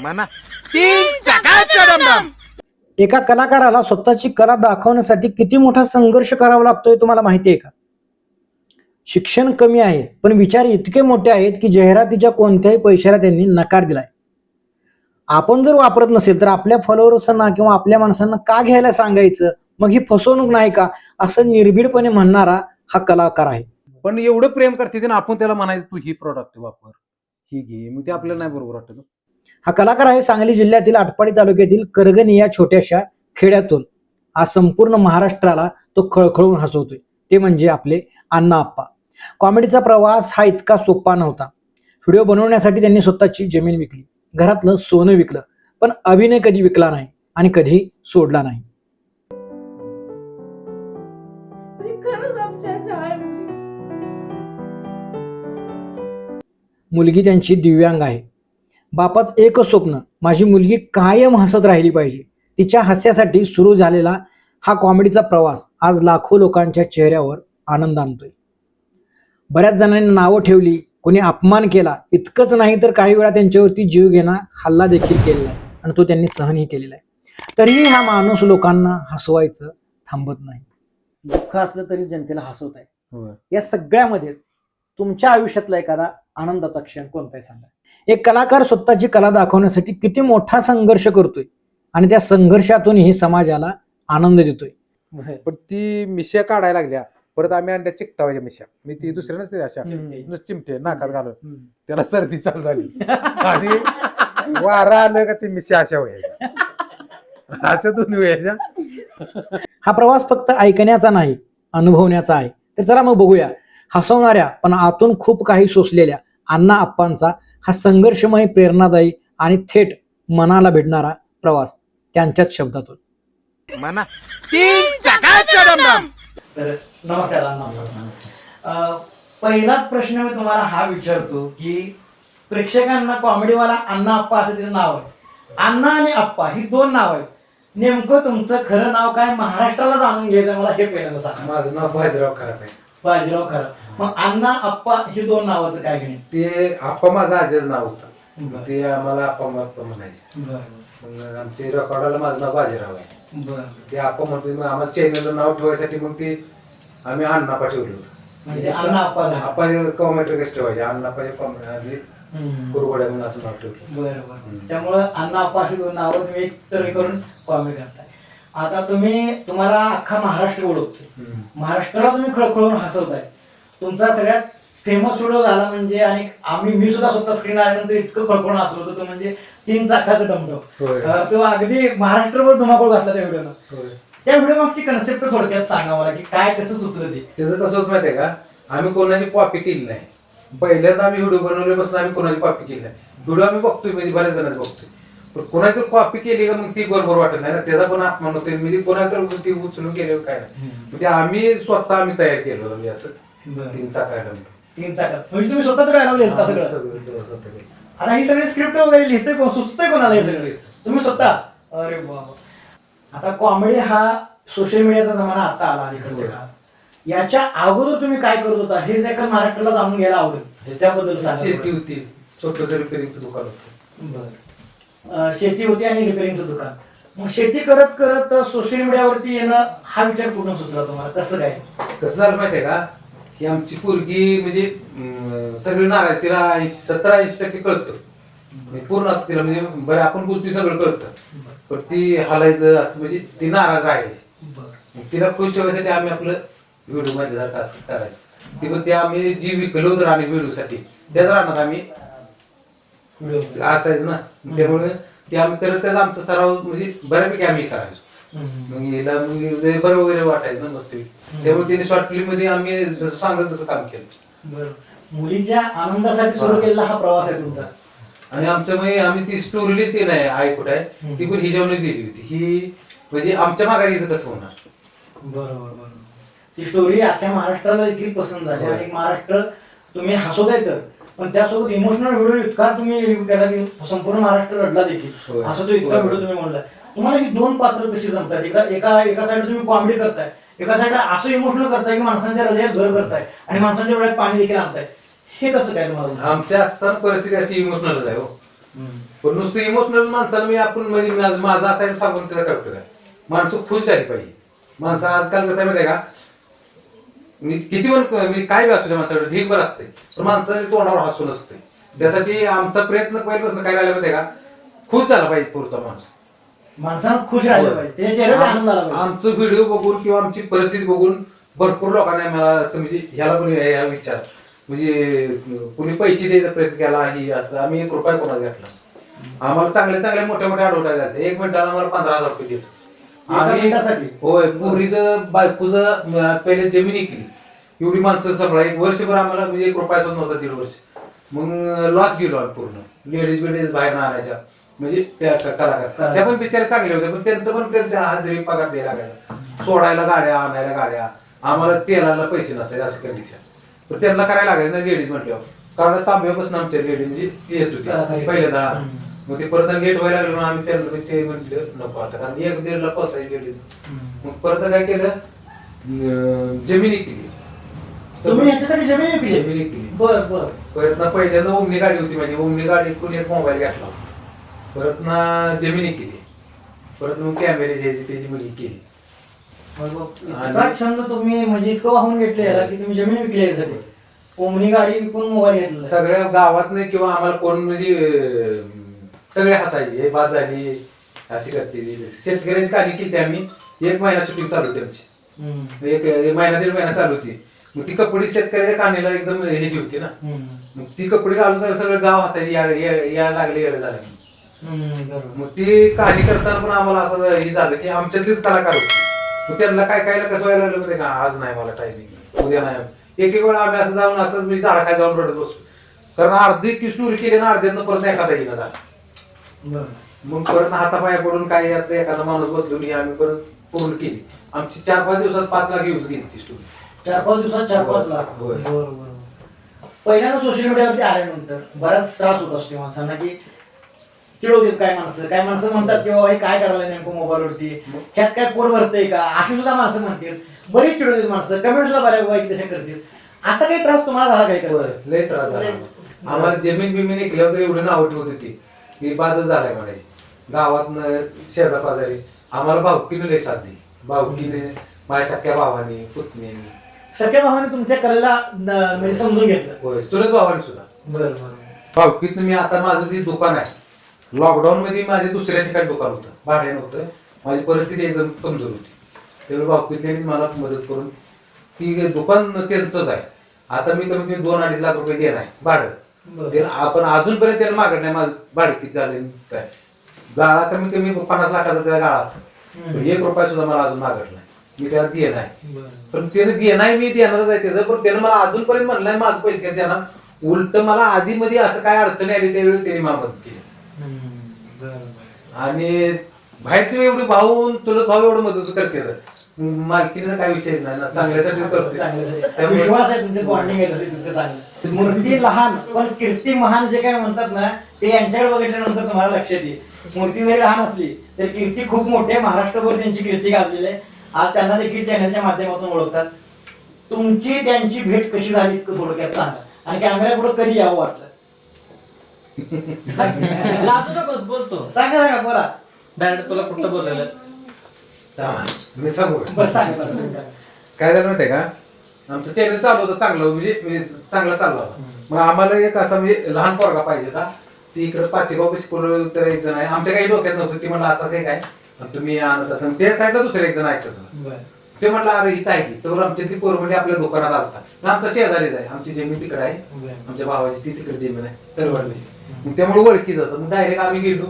म्हणा तीन चाकाचं डमडम. एका कलाकाराला स्वतःची कला दाखवण्यासाठी किती मोठा संघर्ष करावा लागतोय तुम्हाला माहिती आहे का? शिक्षण कमी आहे पण विचार इतके मोठे आहेत की जाहिरातीच्या कोणत्याही पैशाला त्यांनी नकार दिलाय. आपण जर वापरत नसेल तर आपल्या फॉलोअर्सना किंवा आपल्या माणसांना का घ्यायला सांगायचं, मग ही फसवणूक नाही का, असं निर्भीडपणे म्हणणारा हा कलाकार आहे. पण एवढं प्रेम करते ना, आपण त्याला म्हणायचं तू ही प्रोडक्ट वापर, ही घे, मग ते आपल्याला नाही बरोबर वाटत. हा कलाकार आहे सांगली जिल्ह्यातील आटपाडी तालुक्यातील करगणी या छोट्याशा खेड्यातून आज संपूर्ण महाराष्ट्राला तो खळखळून हसवतोय. ते म्हणजे आपले अण्णा आप्पा. कॉमेडीचा प्रवास हा इतका सोपा नव्हता. व्हिडिओ बनवण्यासाठी त्यांनी स्वतःची जमीन विकली, घरातलं सोनं विकलं, पण अभिनय कधी विकला नाही आणि कधी सोडला नाही. मुलगी त्यांची दिव्यांग आहे. बापाच एकच स्वप्न, माझी मुलगी कायम हसत राहिली पाहिजे. तिच्या हास्यासाठी सुरू झालेला हा कॉमेडीचा प्रवास आज लाखो लोकांच्या चेहऱ्यावर आनंद आणतोय. बऱ्याच जणांनी नावं ठेवली, कोणी अपमान केला. इतकंच नाही तर काही वेळा त्यांच्यावरती जीव घेणा हल्ला देखील केलेला आहे आणि तो त्यांनी सहनही केलेला आहे. तरीही हा माणूस लोकांना हसवायचं थांबत नाही. दुःख असलं तरी जनतेला हसवत आहे. या सगळ्यामध्ये तुमच्या आयुष्यातला एखादा आनंदाचा क्षण कोणता आहे सांगा. एक कलाकार स्वतःची कला दाखवण्यासाठी किती मोठा संघर्ष करतोय आणि त्या संघर्षातूनही समाजाला आनंद देतोय. पण ती मिश्या काढायला लागल्या, परत आम्ही आणल्या चिकटावाच्या मिश्या. मी ती दुसऱ्या नसते अशा चिमटे नाकात घालून, त्याला सर्दी चालू झाली आणि वारा आलं का ती मिश्या अशा व्हायच्या, अशा दोन्ही व्हायच्या. हा प्रवास फक्त ऐकण्याचा नाही, अनुभवण्याचा आहे. तर चला मग बघूया हसवणाऱ्या पण आतून खूप काही सोसलेल्या अण्णा आप्पांचा हा संघर्षमय, प्रेरणादायी आणि थेट मनाला भिडणारा प्रवास त्यांच्याच शब्दातून. म्हणा तीन चाकाचं डमडम. तर नमस्कार अण्णा. पहिलाच प्रश्न मी तुम्हाला हा विचारतो की प्रेक्षकांना कॉमेडीवाला अण्णा आप्पा असं तिचं नाव आहे. अण्णा आणि आप्पा ही दोन नाव आहेत. नेमकं तुमचं खरं नाव काय, महाराष्ट्राला जाणून घ्यायचं मला हे पहिल्यांदा सांगा. माझं नाव बाजीराव खराब आहे. बाजीराव खराब. मग अण्णा आप्पा ही दोन नावाचं काय घेणे? ते आप्पा माझं आजच नाव होतं, ते आम्हाला आप्पा म्हणायचे. मग आमचे रेकॉर्डाला माझं नाव बाजीराव आहे. ते आप्पा म्हणतो, मग आम्हाला चॅनलला नाव ठेवायसाठी मग ते आम्ही अण्णाप्पा ठेवलं होतं. म्हणजे अण्णा आप्पा आप्पा कॉमेंट्री कसं ठेवायचे, अण्णाप्पाचे कॉमेंट्री कुरघोड्या म्हणून असं नाव ठेवलं. बरोबर. त्यामुळे अण्णा आप्पा अशी दोन नावं तुम्ही एकत्र करून कॉमेडी करताय. आता तुम्हाला अख्खा महाराष्ट्र ओळखतो, महाराष्ट्राला तुम्ही खळखळून हसवताय. तुमचा सगळ्यात फेमस व्हिडिओ झाला म्हणजे, आणि मी सुद्धा स्वतः स्क्रीन आल्यानंतर इतकं खळखळून हसलो होतो तो म्हणजे तीन चाकाचं डमडम. तो अगदी महाराष्ट्रभर धुमाकूळ घातला त्या व्हिडिओनं. त्या व्हिडिओ मागची कन्सेप्ट थोडक्यात सांगा मला की काय कसं सुचलं ते. त्याचं कसं होत माहितीये का, आम्ही कोणाची कॉपी केली नाही. पहिल्यांदा आम्ही व्हिडिओ बनवल्यापासून आम्ही कोणाची कॉपी केली नाही. व्हिडिओ आम्ही बघतोय, म्हणजे बऱ्याच जणांच बघतोय, पण कोणाची कॉपी केली का मग ती बरोबर वाटत नाही ना, त्याचा पण अपमान होते. म्हणजे कोणाला तर ती उचलून केलं काय नाही, म्हणजे आम्ही स्वतः तयार केलं म्हणजे असं तीन चाका. तीन चाकात म्हणजे तुम्ही स्वतः डायलॉग लिहिता सगळं. आता ही सगळी स्क्रिप्ट वगैरे लिहिते कोण, सुचतंय कोणाला हे सगळं? तुम्ही स्वतः. अरे बाबा. आता कॉमेडी हा सोशल मीडियाचा जमाना आता आला अलीकडच्या. याच्या अगोदर तुम्ही काय करत होता हे जर महाराष्ट्राला जाणून घ्यायला आवडेल. त्याच्याबद्दल शेती होती, छोटं रिपेअरिंगचं दुकान होतं. बरं. शेती होती आणि रिपेअरिंगचं दुकान. मग शेती करत करत सोशल मीडियावरती येणं हा विचार पूर्ण सुचला तुम्हाला? कसं काय? कसं झालं माहितीये का, की आमची पोरगी म्हणजे सगळी नाराज, तिला 70-80% कळतं पूर्ण. तिला म्हणजे बरं आपण बोलतोय सगळं कळतं, पण ती हालायचं असं म्हणजे ती नाराज राहायची. तिला खुश ठेवायसाठी आम्ही आपलं व्हिडिओ माझ्यासारखं असं करायचो. ती पण ते आम्ही जी विकलो होतं आम्ही व्हिडिओसाठी त्याच राहणार आम्ही असायचो ना, त्यामुळे ते आम्ही करत त्याचा आमचा सराव म्हणजे बऱ्यापैकी आम्ही करायचो. मग हिला बरं वगैरे वाटायचं ना मस्त. त्यामुळे तिने शॉर्ट फिल्म मध्ये आम्ही जसं सांगत तसं काम केलं. मुलीच्या आनंदासाठी सुरू केलेला हा प्रवास आहे तुमचा. आणि आमचं म्हणजे आम्ही ती स्टोरी लिहिते नाही आई कुठे आहे ती पण हिच्यावर लिहिली होती. ही म्हणजे आमच्या माघारी कसं होणार. बरोबर. ती स्टोरी अख्ख्या महाराष्ट्राला देखील पसंत झाली आणि महाराष्ट्र तुम्ही हसवताय तर, पण त्यासोबत इमोशनल व्हिडिओ इतका तुम्ही केला की संपूर्ण महाराष्ट्र रडला देखील. असं तो इतका व्हिडिओ तुम्ही म्हणलाय. तुम्हाला ही दोन पात्र कशी जमतात? एका साईड तुम्ही कॉमेडी करताय, एका साईड असं इमोशनल करताय की माणसांच्या हृदयात घर करताय आणि माणसांच्या डोळ्यात पाणी देखील आणताय. हे कसं काय तुम्हाला? आमच्या असताना परिस्थिती अशी इमोशनलच आहे हो. पण नुसतं इमोशनल माणसाला मी आपण म्हणजे माझा असा सांगून त्याचा काय उपयोग आहे. माणसं खुश झाली पाहिजे. माणसं आजकाल कसं आहे माहिती आहे का, मी किती पण मी काय बी असू द्या माणसाकडे ढीक बरं असते, पण माणसाने तोंडावर हसून असते. त्यासाठी आमचा प्रयत्न पहिल्यापासून काय राहिला माहिती आहे का, खुश झाला पाहिजे पुढचा माणूस. माणसानं खुश राहिलं पाहिजे, त्याच्या चेहऱ्यावर आनंद आला पाहिजे. आमचं व्हिडिओ बघून किंवा आमची परिस्थिती बघून भरपूर लोकांनी मला असं म्हणजे ह्याला पण ह्या विचार म्हणजे कुणी पैसे द्यायचा प्रयत्न केला ही असं आम्ही 1 रुपया कोणाला घेतला. आम्हाला चांगले चांगले मोठे मोठे ऍडव्हर्टाईज जाते. 1 मिनिटाला आम्हाला 15,000 रुपये देतो आम्ही. होय, पुरीचं बायकोचं पहिले जमीन केली. एवढी माणसं सगळं 1 वर्षभर आम्हाला म्हणजे 1 रुपया सुद्धा नव्हता 1.5 वर्ष. मग लॉस गेलो आम्ही पूर्ण. लेडीज बिडीज बाहेर आणायच्या म्हणजे त्या कलाकार त्या पण बिचारे चांगले होते, पण त्यांचं पण त्यांच्या हजेरी पगार द्यायला लागायचा. सोडायला गाड्या, आणायला गाड्या, आम्हाला तेलाला पैसे नसायचे असं कंडिशन. पण त्यांना करायला लागायचं ना लेडीज म्हटल्यावर. कारण तांब्यापासून आमच्या लेडीज म्हणजे येत होती पहिल्यांदा. मग ते परत लेट व्हायला लागलं म्हणून आम्ही त्यांना ते म्हटलं नको आता, कारण 1-1.5 ला पोचायची लेडीज. मग परत काय केलं, जमिनी केली. जमिनी केली. परत ना पहिल्यांदा ओमनी गाडी होती माझी. ओमनी गाडी इकडून एक मोबाईल घेतला. परत ना जमिनी केली. परत मग कॅमेरे घ्यायची त्याची मुली केली. छंद तुम्ही म्हणजे इतकं वाहून घेतलं याला की तुम्ही जमीन विकली यासाठी, ओमनी गाडी विकून मोबाईल घेतला. सगळ्या गावात नाही किंवा आम्हाला कोण म्हणजे सगळे हसायचे, हे बाद झाली अशी करते. शेतकऱ्याची कहाणी केली आम्ही. 1 महिना शूटिंग चालू होती आमची. 1 महिना 1.5 महिना चालू होती. मग ती कपडे शेतकऱ्याच्या कानीला एकदम ह्याची होती ना. मग ती कपडे घालून सगळं गाव हसायचे, यायला लागले येडे झाले. मग ती कहाणी करताना पण आम्हाला असं हे झालं की आमच्यातलीच कलाकार होती. मग त्यांना काय काय कसं व्हायला लागलं माहिती का, आज नाही मला टायमिंग, उद्या नाही. एक वेळा आम्ही असं जाऊन असंच म्हणजे झाडाखाली जाऊन रडत बसतो. कारण अर्धी की स्टोरी केली ना, अर्ध्यातनं परत एखादा येणं झाला. मग परत हातापाया पडून काय एखादा माणूस बदलून ही आम्ही परत पूर्ण केली. आमची 4-5 दिवसात 5 लाख व्ह्यूज गेली ती स्टोरी. 4-5 दिवसात 4-5 लाख. पहिल्यांदा सोशल मीडियावरती आल्यानंतर बराच त्रास होत असतो माणसांना की चिडवतात काय माणसं म्हणतात की बाबा हे काय करायला नेमकं मोबाईलवरती, ह्यात काय पोट भरतंय का, अशी सुद्धा माणसं म्हणतात. बरीच चिडवतात माणसं, कमेंट सुद्धा बऱ्यापैकी तशा करतील. असा काही त्रास तुम्हाला झाला काय? लय त्रास झाला आम्हाला. जमीन बिमीन ऐकल्यावर तर एवढी नाव ठेवत होती की बादच झालाय म्हणायची. गावातनं शेजा पाजारी आम्हाला भाऊकीने लय साथ दिली. भाऊकीने, माझ्या सख्या भावाने, पुतणीने. सख्या भावाने तुमच्या कलेला म्हणजे समजून घेतलं? होय, चुलत भावाने सुद्धा. बरं. भाऊकीतनं मी आता माझं जे दुकान आहे, लॉकडाऊन मध्ये माझे दुसऱ्या ठिकाणी दुकान होतं, भाडे नव्हतं. माझी परिस्थिती एकदम कमजोर होती. त्यामुळे भाऊकीतल्याने मला मदत करून ती दुकान त्यांचंच आहे. आता मी कमीत कमी 2-2.5 लाख रुपये देणार भाडं. आपण अजूनपर्यंत त्याला मागत नाही माझं भाडं किती झाले काय. गाळा कमीत कमी 50 लाखाचा त्याला गाळा असं, 1 रुपया सुद्धा मला अजून मागत नाही. मी त्याला दे नाही, पण त्याने दे नाही, मी देणारच आहे त्याचं. पण त्यानं मला अजूनपर्यंत म्हणलं नाही माझं पैसे काय देणार. उलट मला आधी मध्ये असं काय अडचणी आली त्यावेळी त्याने मला मदत केली. आणि बाहेरचे एवढे भाऊ चुलत भाऊ एवढं मदत करते, मालकीने काय विषय नाही ना, चांगल्यासाठी करते. विश्वास आहे तुमचे, बॉन्डिंग आहे तितकं चांगलं. मूर्ती लहान पण कीर्ती महान जे काय म्हणतात ना, ते यांच्याकडे बघितल्यानंतर तुम्हाला लक्षात येईल. मूर्ती जरी लहान असली तर कीर्ती खूप मोठी आहे. महाराष्ट्रभर त्यांची कीर्ती गाजलेली आहे. आज त्यांना देखील चॅनलच्या माध्यमातून ओळखतात. तुमची त्यांची भेट कशी झाली इतकं थोडक्यात सांगा, आणि कॅमेरा पुढे कधी यावं वाटलं? लाजू नकोस, बोलतो. सांगा बोला. डायरेक्ट तुला कुठं बोललेलं मी सांगू बरं सांगा. काय झालं माहितीये का, आमचं चॅनल चालू होतं चांगलं, म्हणजे चांगला चालला होता. मग आम्हाला एक असा म्हणजे लहान पोरगा पाहिजे होता. ती इकडे पाचेगाव स्कूल तर एक जण आहे, आमच्या काही डोक्यात नव्हतं. ती म्हणलं असंच एक आहे, तुम्ही आणत असं. त्या साईडला दुसरं एक जण ऐकत होतं. ते म्हटलं अरे इथं आहे की, तर आमच्यातली पोरं म्हणजे आपल्या दुकानात आलता. आमचा शेजारीच आहे, आमची जमीन तिकडे आहे, आमच्या भावाची ती तिकडे जमीन आहे तलवाडपाशी. मग त्यामुळे ओळखी जातं. मग डायरेक्ट आम्ही गेलो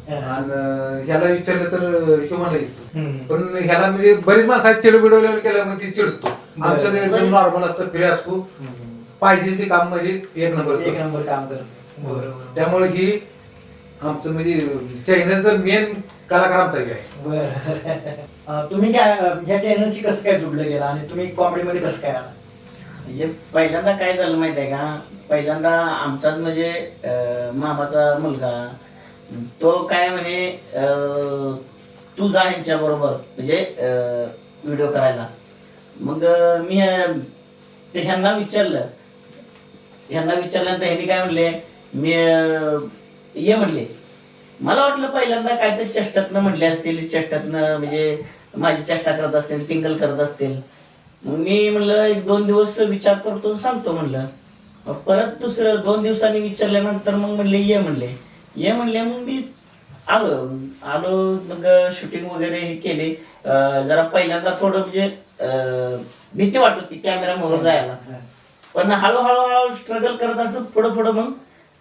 आणि ह्याला विचारलं तर किंवा नाही, पण ह्याला म्हणजे बरीच माणसं चिड बिडवल्यावर केलं मग ती चिडतो. आमचं एकदम नॉर्मल असतं, फ्री असतो, पाहिजे ते काम म्हणजे 1 नंबर काम करतो. त्यामुळे ही आमचं म्हणजे चॅनलचं मेन कलाकार आमचा आहे. तुम्ही काय ह्या चॅनलशी कसं काय जुडलं गेला आणि तुम्ही कॉमेडी मध्ये कसं काय आला? म्हणजे पहिल्यांदा काय झालं माहिती आहे का, पहिल्यांदा आमचाच म्हणजे मामाचा मुलगा तो काय म्हणे तू जा ह्यांच्या बरोबर म्हणजे व्हिडिओ करायला. मग मी ते ह्यांना विचारल्यानंतर ह्यांनी काय म्हणले, मी ये म्हणले. मला वाटलं पहिल्यांदा काहीतरी चेष्टातनं म्हणले असतील, चेष्टातनं म्हणजे माझी चेष्टा करत असतील, टिंगल करत असतील. मग मी म्हणलं 1-2 दिवस विचार करतो आणि सांगतो म्हणलं. मग परत दुसरं 2 दिवसांनी विचारल्यानंतर मग म्हणले ये म्हणले. मग मी आलो मग शूटिंग वगैरे हे केले. जरा पहिल्यांदा थोडं म्हणजे भीती वाटत होती कॅमेरा मोर जायला, पण हळूहळू स्ट्रगल करत असं पुढं मग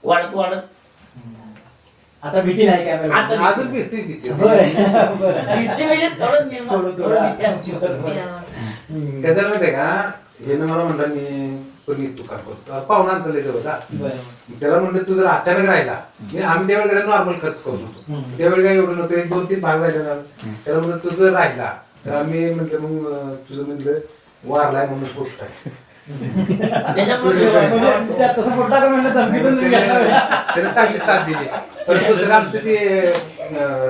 वाढत आता भीती नाही कॅमेरा. आता अजून भेटते किती भीती म्हणजे थोडं भीती असते. त्याचं माहितीये का, हे मला म्हणलं मी पूर्वी दुकान करतो पाहुणा आणतो जवळचा. त्याला म्हणलं तू जर अचानक राहिला, आम्ही त्यावेळी नॉर्मल खर्च करतो, त्यावेळी काय एवढं नव्हतं, 1-2-3 भाग झाले ना. त्याला म्हणलं तू जर राहिला तर आम्ही म्हटलं मग तुझं म्हणलं वारलाय म्हणून गोष्ट आहे. त्याने चांगली साथ दिली. परत दुसरं आमचं ते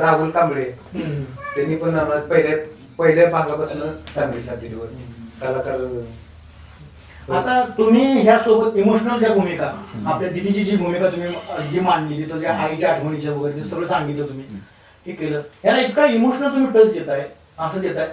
राहुल कांबळे, त्यांनी पण आम्हाला पहिल्या भागापासून चांगली साथ दिली. कलाकार आता तुम्ही ह्या सोबत इमोशनल ज्या भूमिका, आपल्या दिदीची जी भूमिका तुम्ही जी मांडली, तिथं ज्या आईच्या आठवणीच्या वगैरे ते सगळं सांगितलं तुम्ही, हे केलं. याला इतका इमोशनल तुम्ही टच देताय, असं देताय.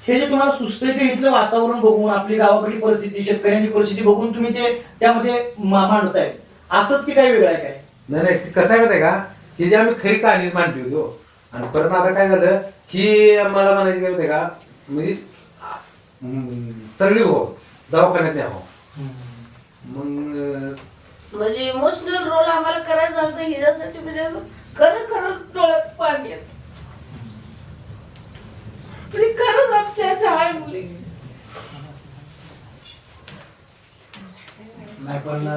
हे जे तुम्हाला सुचतंय ते इथलं वातावरण बघून, आपली गावाकडली परिस्थिती, शेतकऱ्यांची परिस्थिती बघून तुम्ही ते त्यामध्ये मांडताय, असंच की काही वेगळं आहे काय? नाही कसं आहे माहिती आहे का, ही जी आम्ही खरी कहाणी मांडली होती हो. आणि परत आता काय झालं की मला म्हणायचं काय होते का, म्हणजे सगळी हो दवाखान्यात न्यावं. मग म्हणजे इमोशनल रोल आम्हाला करायचा होता हिच्यासाठी, म्हणजे असं खरंच डोळ्यात पाणी येत. म्हणजे खरंच आमच्या अशा आहे मुली. नाही पण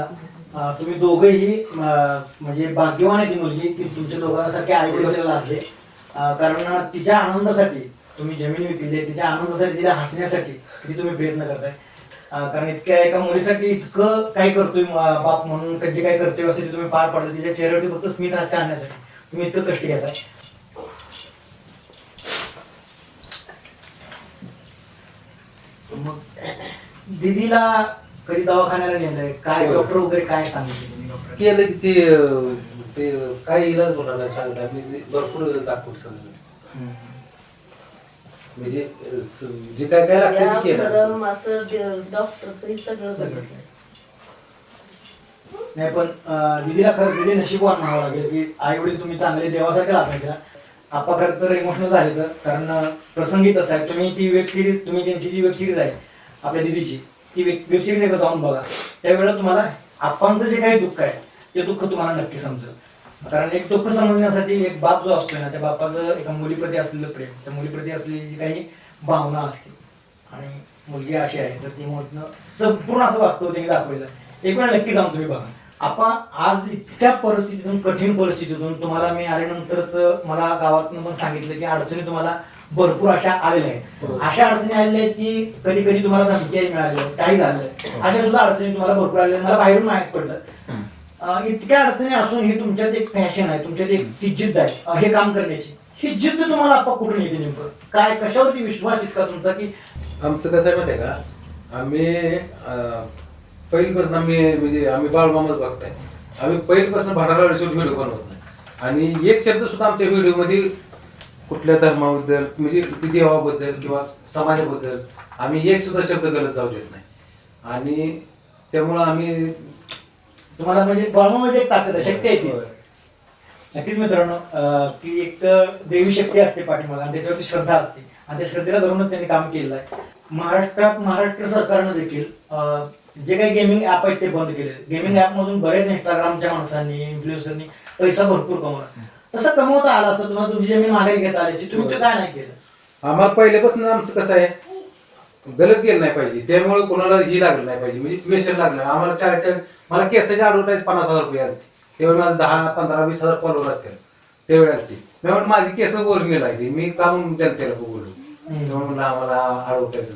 तुम्ही दोघेही म्हणजे भाग्यवान आहे ती मुलगी की तुमच्या दोघांसारखे आई वडील लागले. कारण तिच्या आनंदासाठी तुम्ही जमीन विकली, तिच्या आनंदासाठी, तिला हसण्यासाठी किती तुम्ही प्रयत्न करताय. कारण इतक्या एका मुलीसाठी इतकं काही करतोय बाप म्हणून, जे काही कर्तव्य असेल ते तुम्ही पार पाडता. तिच्या चेहऱ्यावरती फक्त स्मित हास्य आणण्यासाठी तुम्ही इतकं कष्ट घेताय. मग दीदीला कधी दवाखान्याला नेलंय काय, डॉक्टर वगैरे काय सांगितलं डॉक्टर? केलं की ते काही इलाज होणार सांगता, आम्ही भरपूर दाखवून सगळं, म्हणजे जे काय काय लागतं ते केलं. असं डॉक्टरचं सगळं नाही पण दीदीला खरं दिदी नशीबवान म्हणावं लागेल की आई वडील तुम्ही चांगले देवासारखे लागले तिला. आपा खरं तर इमोशनल झाले तर, कारण प्रसंगी तसं आहे. तुम्ही ती वेब सिरीज, तुम्ही ज्यांची जी वेब सिरीज आहे आपल्या दीदीची, ती वेब सिरीज एकदा जाऊन बघा. त्यावेळेला तुम्हाला आप्पांचं जे काही दुःख आहे ते दुःख तुम्हाला नक्की समजेल. कारण एक दुःख समजण्यासाठी एक बाप जो असतोय ना, त्या बापाचं एका मुलीप्रती असलेलं प्रेम, त्या मुलीप्रती असलेली जी काही भावना असते, आणि मुलगी अशी आहे तर ती म्हणणं संपूर्ण असं वास्तव त्यांनी दाखवलेलं. एक वेळा नक्की जाऊन तुम्ही बघा. आपण आज इतक्या परिस्थितीतून, कठीण परिस्थितीतून, तुम्हाला मी आल्यानंतरच मला गावातून पण सांगितलं की अडचणी तुम्हाला भरपूर अशा आलेल्या आहेत. अशा अडचणी आलेल्या आहेत की कधी कधी तुम्हाला धमकी मिळाली, काही झालं, अशा सुद्धा अडचणी तुम्हाला भरपूर आलेल्या. मला बाहेरून माहीत पडलं. इतक्या अडचणी असून ही तुमच्यात एक पॅशन आहे, तुमच्यात एक ती जिद्द आहे हे काम करण्याची. ही जिद्द तुम्हाला आपण कुठून येते नेमकं काय, कशावरती विश्वास इतका तुमचा की? आमचं कसं आहे माहिती आहे का, आम्ही पहिलीपासून आम्ही बाळमामाच बघताय. आम्ही पहिलीपासून भंडारा व्हिडिओ बनवत नाही, आणि एक शब्द सुद्धा आमच्या व्हिडिओमध्ये कुठल्या धर्माबद्दल, म्हणजे देवाबद्दल किंवा समाजाबद्दल आम्ही एक सुद्धा शब्द गलत जाऊ देत नाही. आणि त्यामुळं आम्ही तुम्हाला म्हणजे बाळमा म्हणजे एक ताकद आहे, शक्ती आहे ती. नक्कीच मित्रांनो, की एक देवी शक्ती असते पाठीमागे, आणि त्याच्यावरती श्रद्धा असते, आणि त्या श्रद्धेला धरूनच त्यांनी काम केलेलं आहे. महाराष्ट्र सरकारनं देखील जे काही गेमिंग ऍप आहेत ते बंद केले. गेमिंग ऍप मधून बरेच इंस्टाग्रामच्या माणसांनी, इन्फ्लुएन्सरनी पैसा भरपूर कमवला. तसं कमवता आला असं तुम्हाला, तुमची जमीन माघारी घेता आली, तुम्ही ते काय नाही केलं? आम्हाला पहिल्यापासून आमचं कसं आहे, गलत गेलं नाही पाहिजे, त्यामुळे कोणाला ही लागलं नाही पाहिजे, म्हणजे व्यसन लागलं. आम्हाला मला केसाची ॲडव्हर्टाईज 50,000 रुपये असते, त्यावेळी माझं 10, 15, 20,000 फॉलोअर असतील त्यावेळी असते. त्यामुळे माझी केस ओरिजिनल आहे, मी काम जनतेला बोललो, त्यामुळे आम्हाला ॲडव्हर्टाईज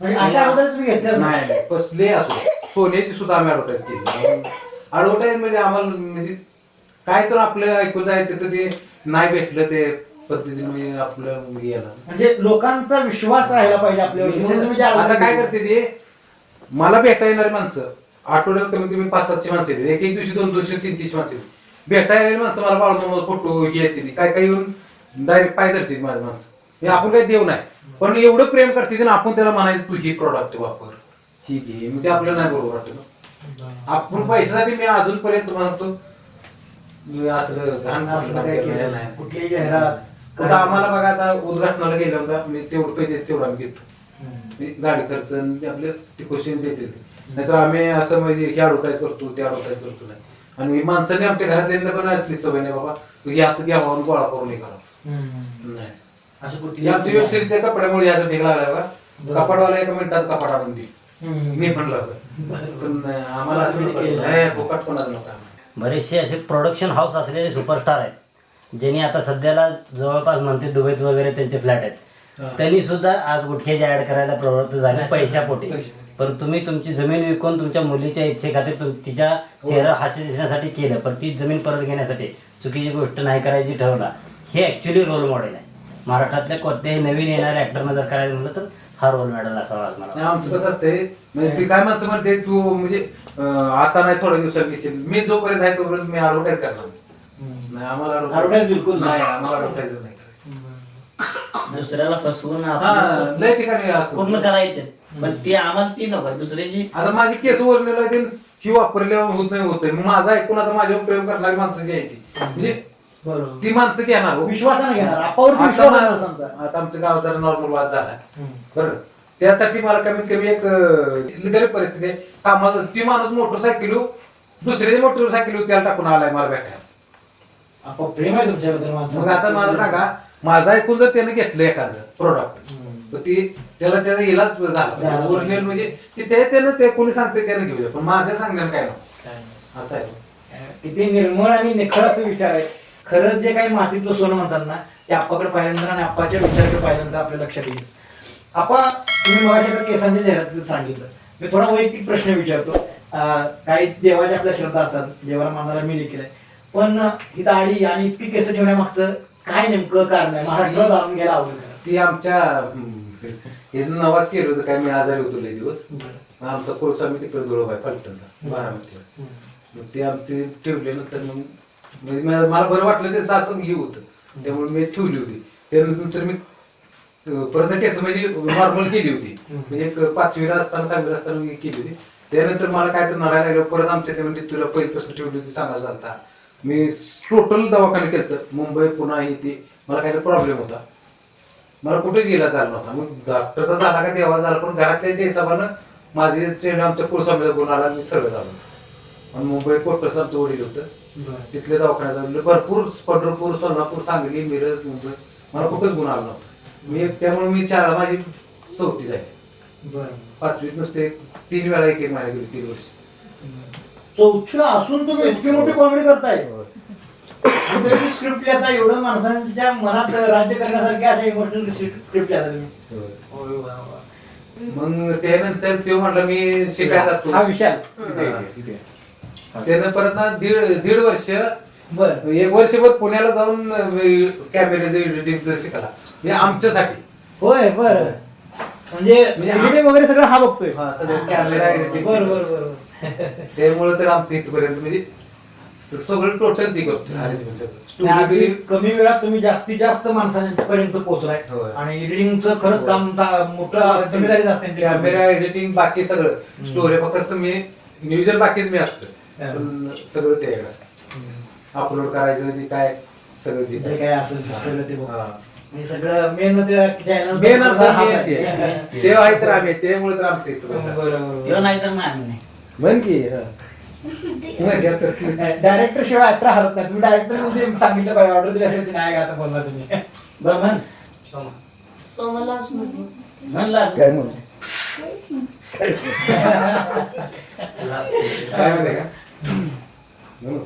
म्हणजे अशा ॲडव्हर्टाईज तुम्ही घेतल्या नाही, कसले असो, सोन्याची सुद्धा आम्ही ॲडव्हर्टाईज केली. ॲडव्हर्टाईज म्हणजे आम्हाला म्हणजे काय तर आपलं ऐकून जायचं तर ते नाही भेटलं ते पद्धतीने आपलं गेलं. म्हणजे लोकांचा विश्वास राहायला पाहिजे आपल्यावर. आता काय करते ते, मला भेटा येणारी माणसं आठवड्यात कमीत कमी 5-700 माणसं येते, एक दिवशी 200-200-300 माणसं येते. भेटायला माणसं मला बाळमामा फोटो हे येते काय काय येऊन डायरेक्ट पाय धरते माझ्या माणसं हे आपण काही देव नाही पण एवढं प्रेम करते ना आपण त्याला म्हणायचं तू ही प्रोडक्ट वापर ही घे मग ते आपल्याला नाही बरोबर वाटत ना. आपण पैशासाठी मी अजूनपर्यंत तुम्हाला सांगतो मी असं घाण असलं काय केलं नाही. कुठलीही जाहिरात कुठं आम्हाला बघा आता उद्घाटनाला गेलं होता मी तेवढं पैसे तेवढं आम्ही घेतो मी गाडी खर्च आणि ते आपले ते क्वेश्चन देतील नाहीतर आम्ही असं म्हणजे हे ॲडव्हर्टाईज करतो ते ॲडव्हर्टाईज करतो नाही आणि माणसाने आमच्या घरातल्यांना पण असली सवय नाही बाबा तू हे असं घ्यावं आणि गोळा करून हे करा नाही असं हे कुठली आमच्या वेबसिरीजच्या कपड्यामुळे याचा ठीक लागला बघा कपाटवाला एका मिनिटात कपाट आणून देईल मी म्हणलं पण आम्हाला असं नको फुकट कोणाला नको आम्हाला. बरेचसे असे प्रोडक्शन हाऊस असलेले सुपरस्टार आहेत ज्यांनी आता सध्याला जवळपास म्हणते दुबईत वगैरे त्यांचे फ्लॅट आहेत त्यांनी सुद्धा आज गुटख्याची ऍड करायला प्रवृत्त झाले पैशापोटी पण तुम्ही तुमची जमीन विकून तुमच्या मुलीच्या इच्छेखातीर तिच्या चेहरा हास्य दिसण्यासाठी केलं पण ती जमीन परत घेण्यासाठी चुकीची गोष्ट नाही करायची ठरवला हे ऍक्च्युली रोल मॉडेल आहे महाराष्ट्रातल्या कोणत्याही नवीन येणाऱ्या ऍक्टरनं जर करायचं म्हटलं तर हा रोल मॉडेल असावा आज मला नाही, आमचं कसं असतंय म्हणजे ती काय माणसं म्हणते तू म्हणजे आता नाही थोड्या दिवसात घेशील मी जोपर्यंत आहे तोपर्यंत मी ॲडव्हर्टाईज करणार नाही आम्हाला Advertise बिलकुल नाही आम्हाला ॲडव्हर्टाईज नाही दुसऱ्याला फसवून हा आपण लय ठिकाणी असं पूर्ण करायचं पण ती आम्हाला ती नको दुसऱ्याची आता माझी केस वरलेलं आहे ते ही वापरल्यावर होत नाही होत मग माझा ऐकून आता माझ्यावर प्रेम करणारी माणसं जी आहे ती म्हणजे बरोबर ती माणसं घेणार हो. विश्वासाने घेणार आपावरती आता विश्वास आहे मा- समजा. आता आमच्या गावात जरा नॉर्मल वाद झाला बरं त्यासाठी मला कमीत कमी एक गरीब परिस्थिती आहे कामाला ती माणूस मोटरसायकल दुसऱ्याची मोटरसायकल त्याला टाकून आलाय मला भेटायला आपोआप प्रेम आहे तुमच्याबद्दल माणसाचं. मग आता मला सांगा माझा ऐकून जर त्याने घेतलं एखादं प्रोडक्ट तर ती त्याला त्याचा इलाज झाला ओरिजिनल म्हणजे त्यानं ते कोणी सांगते त्यानं घेऊ द्या पण माझ्या सांगण्यानं काय नाही असं आहे किती निर्मळ आणि निखळ असे विचार आहेत खरंच जे काही मातीतलं सोनं म्हणतात ना ते आप्पाकडे पाहिल्यानंतर आणि आप्पाच्या विचाराकडे पाहिल्यानंतर आपल्या लक्षात येईल आपा तुम्ही मगाशी केसांच्या जाहिरातीत सांगितलं मी थोडा वैयक्तिक प्रश्न विचारतो काही देवाच्या आपल्या श्रद्धा असतात देवाला मानायला मी देखील आहे पण ही दाढी आणि इतकी केस ठेवण्यामागचं काय नेमकं कारण आहे महाराष्ट्राला जाणून घ्यायला आवडेल ती आमच्या हे नवाज केलं होतं काय मी आजारी होतो लय दिवस आमचा कुलस्वामी तिकडे धुळोबाई फलटणचा बारामतीला मग ते आमचे ठेवले नंतर मग म्हणजे मला बरं वाटलं त्यांचं असं हे होतं त्यामुळे मी ठेवली होती त्यानंतर मी परत केस म्हणजे नॉर्मल केली होती म्हणजे एक 5वीला असताना 6वीला असताना मी केली होती त्यानंतर मला काय तर नडायला लागलं परत आमच्या म्हणजे तुला पहिलीपासून ठेवली होती सांगायला चालता मी टोटल दवाखाने केलं मुंबई पुन्हा इथे मला काही प्रॉब्लेम होता मला कुठेच गेला चालला नव्हता मग डॉक्टरचा झाला का देवा झाला पण घरातल्या हिशोबानं माझे ट्रेन आमच्या कुलस्वामीला गुण आला मी सगळं झालो आणि मुंबई कोटरचं आमचं वडील होतं तिथल्या दवाखान्यात भरपूर पंढरपूर सोलापूर सांगली मिरज मुंबई मला कुठंच गुण आला नव्हता मी त्यामुळे मी शाळा माझी 4थी झाली 5वीत नुसते 3 वेळा एक महिना गेली 3 वर्ष 4थी असून तुम्ही इतकी मोठी कॉमेडी करताय स्क्रिप्ट लिहिता एवढं माणसांच्या मनात राज्य करण्यासारखे अशा इमोशनल स्क्रिप्ट लिहिता तुम्ही मग त्यानंतर तो म्हणला मी शिकायला हा जातो विशाल त्यानं परत ना दीड वर्ष बर 1 वर्षभर पुण्याला जाऊन कॅमेऱ्याचं एडिटिंगचं शिकायला हे आमच्यासाठी होय बर म्हणजे एडिटिंग वगैरे सगळं हा बघतोय कॅमेरा एडिटिंग बर बर बर त्यामुळे तर आमचं इथपर्यंत म्हणजे सगळं टोटल ती करतो आणि अगदी कमी वेळात तुम्ही जास्तीत जास्त माणसांपर्यंत पोहोचलाय होय. आणि एडिटिंगचं खरंच काम मोठं जिम्मेदारीच असते कॅमेरा एडिटिंग बाकी सगळं स्टोरी फक्त मी नियोजन बाकीच मी असतं पण सगळं ते असतं अपलोड करायचं ते काय सगळं जे जे काय असेल सगळं ते बघ. हा. हे सगळं मेन चॅनल मेन ते आहे तर आम्ही त्यामुळे तर आमचं इथं किंवा नाही तर मग आम्ही नाही म्हण की डायरेक्टर शिवाय ऍक्टर हरत नाही तुम्ही डायरेक्टर मध्ये सांगितलं पाहिजे ऑर्डर दिली असेल नाही का आता बोलला तुम्ही बरं म्हण सोमलाच म्हणून म्हणला काय म्हणू काय म्हणते का म्हणू.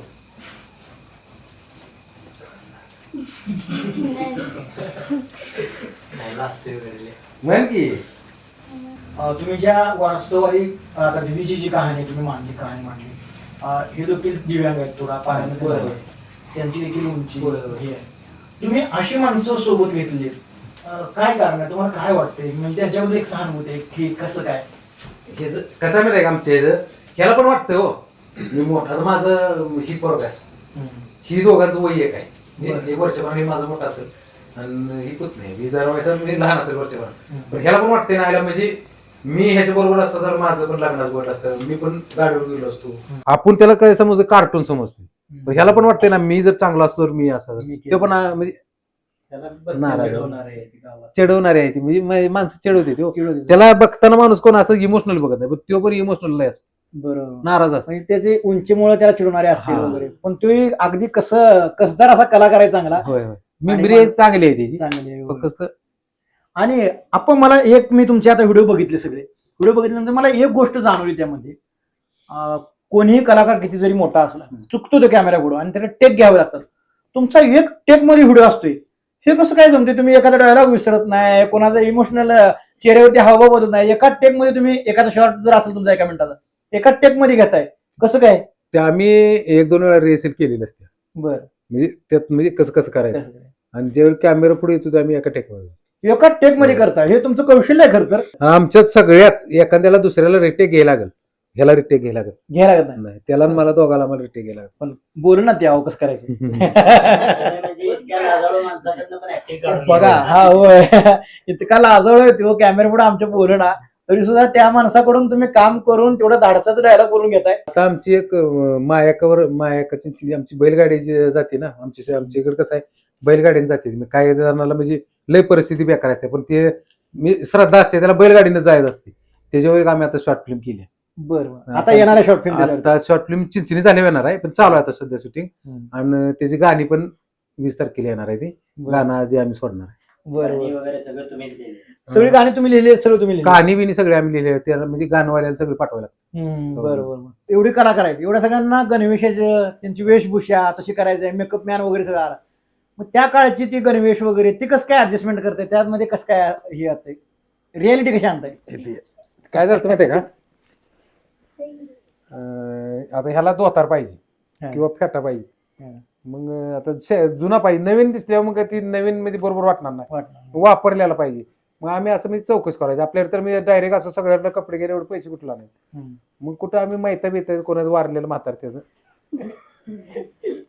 म्हण की तुम्ही ज्या वास्तववादी आता दिदीची जी कहाणी तुम्ही कहाणी मांडली हे देखील दिव्यांग आहेत थोडा पायामध्ये बरोबर. त्यांची देखील उंची बरोबर. हे आहे तुम्ही अशी माणसं सोबत घेतली काय कारण आहे तुम्हाला काय वाटतंय म्हणजे त्यांच्यामध्ये एक सहानुभूती आहे की कसं काय कसं माहिती आहे का आमच्या इथं ह्याला पण वाटतं हो मी मोठा तर माझं ही पोरग आहे ही दोघांचं वय एक आहे. एक वर्षभर हे माझा मोठा असेल आणि ही पुत नाही, ही जरा वयसा मी लहान असेल वर्षभर. पण ह्याला पण वाटते ना आयला म्हणजे मी ह्याच्या बरोबर असतं तर माझं पण लग्नाचं बोट असतं, मी पण गाडीवर गेलो असतो. आपण त्याला काय समजतो, कार्टून समजतो. पण ह्याला पण वाटते ना मी जर चांगला असतो तर मी असं ते पण म्हणजे चिडवणारे आहे ती, म्हणजे माणसं चिडवते तो. त्याला बघताना माणूस कोण असं इमोशनल बघत नाही, पण तो पण इमोशनल असतो, बरोबर. नाराज असतो. म्हणजे त्याचे उंचीमुळे त्याला चिडवणारे असतील हा. वगैरे, पण तो अगदी कसदार असा कलाकार आहे चांगला. होय होय, मेमरी चांगली आहे त्याची. चांगली आहे, बरोबर. फक्त आणि आपण मला एक, मी तुमचे आता व्हिडिओ बघितले, सगळे व्हिडिओ बघितल्यानंतर मला एक गोष्ट जाणवली त्यामध्ये, कोणीही कलाकार किती जरी मोठा असला चुकतो तो कॅमेरा पुढे आणि त्याला टेक घ्यावे लागतात. तुमचा एक टेक मध्ये व्हिडिओ असतोय, हे कसं काय जमते? तुम्ही एखादा डायलॉग विसरत नाही, कोणाचा इमोशनल चेहऱ्यावरती हावभाव बदलत नाही, एकाच टेक मध्ये तुम्ही एखादा शॉर्ट जर असेल तुमचा 1 मिनिटाचा, एकाच टेक मध्ये घेताय, कसं काय? ते आम्ही 1-2 वेळा रिहर्सल केलेली असते, बरं, म्हणजे त्यात म्हणजे कसं करायचं. आणि ज्यावेळी कॅमेरा पुढे येतो आम्ही एका टेकमध्ये एकाच टेक मध्ये करता, हे तुमचं कौशल्य आहे खरं तर. आमच्यात सगळ्यात एखाद्याला दुसऱ्याला रिटेक घ्यायला लागेल, ह्याला रिटेक घ्यायला लागेल घ्यायला लागत नाही, नाही, त्याला आणि मला दोघाला मला रिटेक घ्यायला लागेल. पण बोल ना ते अहो कसं करायचं. म्हणजे इतक्या लाजाळू माणसाकडनं पण acting काढून बघा, घ्यावी. हा होय, इतका लाजळ तो कॅमेरा पुढे आमच्या बोल ना, तरी सुद्धा त्या माणसाकडून तुम्ही काम करून तेवढं धाडसाचं डायलॉग बोलून घेताय. आता आमची एक मायाकाची आमची बैलगाडी जी जाते ना, आमच्या इकडे कसं आहे बैलगाडीने जाते. मी काही जणांना म्हणजे लय परिस्थिती बेकार असते, पण ते मी श्रद्धा असते त्याला बैलगाडीने जायचं असते, त्याच्यावर आम्ही आता शॉर्ट फिल्म केली. बरं, आता येणाऱ्या शॉर्ट फिल्म आता शॉर्ट फिल्म चिंचणी झाली येणार आहे, पण चालू आहे आता सध्या शूटिंग. आणि त्याची गाणी पण 20 तारखेला येणार आहे. ती गाणं आधी आम्ही सोडणार आहे. गाणी वगैरे सगळं तुम्हीच लिहिलंय. सगळी गाणी तुम्ही लिहिली, सगळं तुम्ही लिहिली. गाणी बिनी सगळे आम्ही लिहिले, त्याला म्हणजे गाणवाल्याला सगळे पाठवायला. बरोबर. एवढी कलाकार आहेत, एवढ्या सगळ्यांना गणवेशाचं, त्यांची वेशभूषा तशी करायचं, मेकअप मॅन वगैरे सगळं आला, मग त्या काळची ती गणवेश वगैरे ती कसं काय ऍडजस्टमेंट करते, त्यामध्ये कसं काय हे येतंय, रियालिटी कशी आणताय? काय झालं माहितीये का, आता ह्याला दोतार पाहिजे किंवा फेटा पाहिजे. मग आता जुना पाहिजे, नवीन दिसल्यावर मग ती नवीन मध्ये बरोबर वाटणार नाही, वापरलेला पाहिजे. मग आम्ही असं म्हणजे चौकशी करायची आपल्याला, तर मी डायरेक्ट असं सगळ्यांना कपडे गेले एवढे पैसे कुठला नाही. मग कुठं आम्ही माहिती बिता कोणाचं वारलेलं म्हातार त्याचं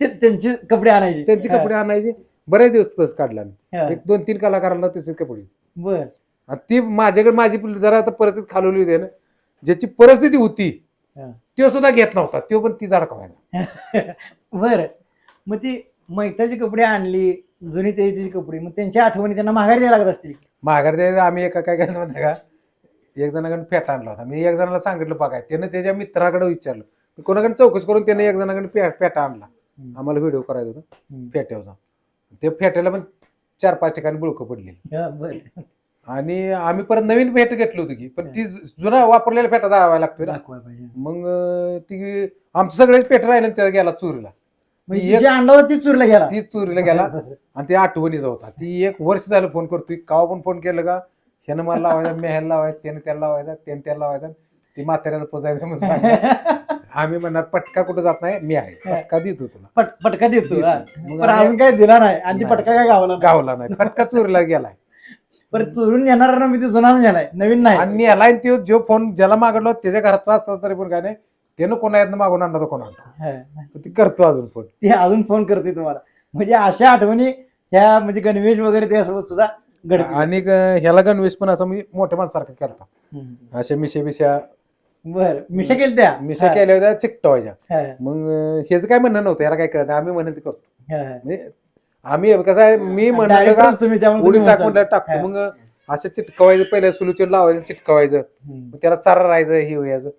त्यांचे कपडे आणायचे, त्यांचे कपडे आणायचे. बरेच दिवस तसं काढला आम्ही, 1-2-3 कलाकारांना तसेच कपडे. बर, ती माझ्याकडे माझी जरा आता परिस्थिती खालवली होती ना, ज्याची परिस्थिती होती तो सुद्धा घेत नव्हता, तो पण ती अडकवायला. बर. मग ती मैताची कपडे आणली, जुनी त्याची कपडे, मग त्यांच्या आठवणी त्यांना माघारी द्यायला लागत असतील. माघार द्यायला आम्ही एका काय केलं माहिती का, एक जणाकडे फेटा आणला होता. मी एक जणाला सांगितलं बघाय, त्यानं त्याच्या मित्राकडे विचारलं, कोणाकडे चौकशी करून त्याने एक जणाकडे फेटा आणला. आम्हाला व्हिडिओ करायचा होता फेट्यावरचा, ते फेट्याला पण 4-5 ठिकाणी बुळकं पडली. आणि आम्ही परत नवीन फेट घेतली होती की, पण ती जुना वापरलेला फेटा दावायला लागतोय ना. मग ती आमचं सगळेच फेट राहिले, त्याला गेला चोरीला. म्हणजे आणला होता ती चोरीला गेला, ती चोरीला गेला. आणि ते आठवणीचा होता. ती 1 वर्ष झालं फोन करतोय, कावा पण फोन केलं का, ह्यानं मला लावायचा, मी ह्याला लावायचा, त्याने त्याला लावायचा, त्याने त्याला लावायचा, ती म्हाताऱ्याला पोचायचं म्हणून सांगा. आम्ही म्हणणार पटका कुठं जात नाही, मी आहे, पटका देतो तुला, पटका देतो. मग पण अजून काय दिला नाही, आणि ती पटका काय गावला नाही, पटका चोरीला गेलाय. पण चोरून येणार मी ते जुनाच नेलाय, नवीन नाही. आणि याला तो जो फोन ज्याला मागवला त्याच्या घराचा असता तरी पण काय नाही, त्यानं कोणा मागून आणला तर कोणा ती करतो अजून फोन, ती अजून फोन करते तुम्हाला. म्हणजे अशा आठवणी ह्या म्हणजे गणवेश वगैरे त्यासोबत सुद्धा घडते. आणि ह्याला गणवेश पण असं म्हणजे मोठ्या माणसारखं केलता, अशा मिशा बर, मिशा केल्या त्या, मिशा केल्या होत्या चिकटवायच्या. मग हेच काय म्हणणं नव्हतं, याला काय कळत, आम्ही म्हणेल ते करतो. म्हणजे आम्ही कसं आहे, मी म्हणलं का तुम्ही त्यामुळे उडी टाकून टाकतो, मग असं चिटकवायचं, पहिल्या सुलूचून लावायचं, चिटकवायचं, मग त्याला चारा राहायचं, हे व्हायचं.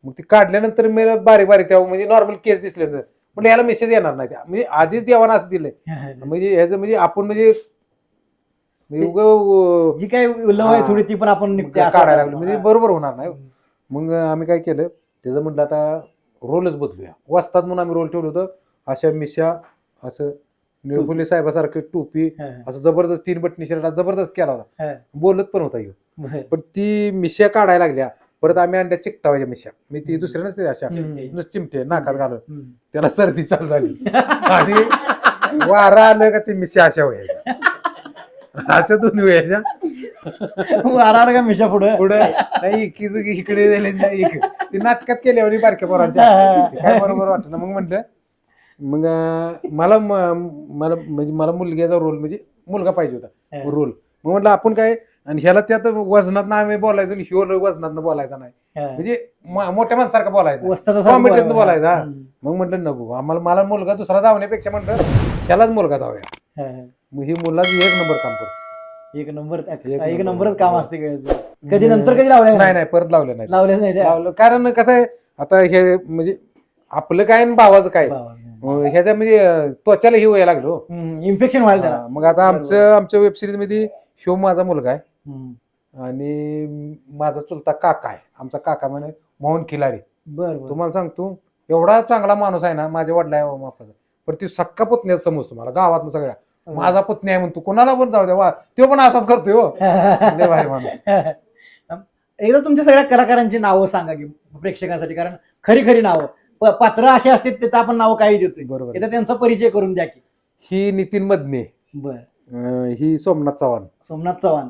मग ते काढल्यानंतर मी बारीक तेव्हा म्हणजे नॉर्मल केस दिसले, म्हणजे याला मेसेज येणार नाही, म्हणजे आधीच देवाना असं दिलंय. म्हणजे ह्याचं म्हणजे आपण म्हणजे जी काय लव आहे थोडी ती पण आपण काढायला लागलो, म्हणजे बरोबर होणार नाही. मग आम्ही काय केलं, त्याचं म्हटलं आता रोलच बदलूया. वस्तात म्हणून आम्ही रोल ठेवलं होतं, अशा मिशा, असं निळफुले साहेबासारखी टोपी, असं जबरदस्त 3 बटणी शर्ट जबरदस्त केला होता, बोलत पण होता ह्यो. पण ती मिशा काढायला लागल्या, परत आम्ही आणल्या चिकटावायच्या मिशा, मी ती दुसऱ्या नसते अशा चिमटे नाकात घालून, त्याला सर्दी चालू झाली आणि वारा आलं का ती मिशा अशा व्हायच्या, असं 2 व्हायच्या. वारा का मिशा पुढे नाही इकडे ती नाटकात केल्यावर बारक्या पोरांच्या काय बरोबर वाटत ना. मग म्हटलं मग मला म्हणजे मला मुलग्याचा रोल म्हणजे मुलगा पाहिजे होता रोल. मग म्हटलं आपण काय, आणि ह्याला त्यात वजनात आम्ही बोलायचो आणि ह्यो वजनात बोलायचा नाही, म्हणजे मोठ्या माणसारखा बोलायचा, वस्तादासारखं कॉमेडीतनं बोलायचं. बोलायचा. हम्म. मग म्हटलं नको आम्हाला, मला मुलगा दुसरा धावण्यापेक्षा म्हटलं ह्यालाच मुलगा धावूया. मग ही मुलाच एक नंबर काम करतो. एक नंबर एक एक नंबर. नंबरच काम असते खेळाचं. कधी नंतर कधी लावल्या नाही नाही परत लावलं नाही. लावलेच नाही त्या? लावलं कारण कसं आहे आता हे म्हणजे आपलं काय आणि भावाचं काय, ह्याच्या म्हणजे त्वचाला हे व्हायला लागलो. इन्फेक्शन व्हायला त्याला. मग आता आमच्या वेबसिरीज मध्ये शिव माझा मुलगा आहे हम्म. आणि माझा चुलता काका आहे. आमचा काका म्हणे मोहन खिलारी. बरं बरं. तुम्हाला सांगतो एवढा चांगला माणूस आहे ना, माझ्या वडला मापाचा, पण ती सक्का पुतण्याच समजतो मला गावात सगळ्या. माझा पुतण्या आहे म्हणतो, कोणाला पण जाऊ द्या, वा तो पण असाच करतोय हो. लय भारी माणूस. एकदा तुमच्या सगळ्या कलाकारांची नावं सांगा की प्रेक्षकांसाठी, कारण खरी खरी नावं पात्र असे असतात तिथं आपण नावं काही देतोय. बरोबर. एकदा त्यांचा परिचय करून द्या की. ही नितीन मदने, बर. ही सोमनाथ चव्हाण, सोमनाथ चव्हाण.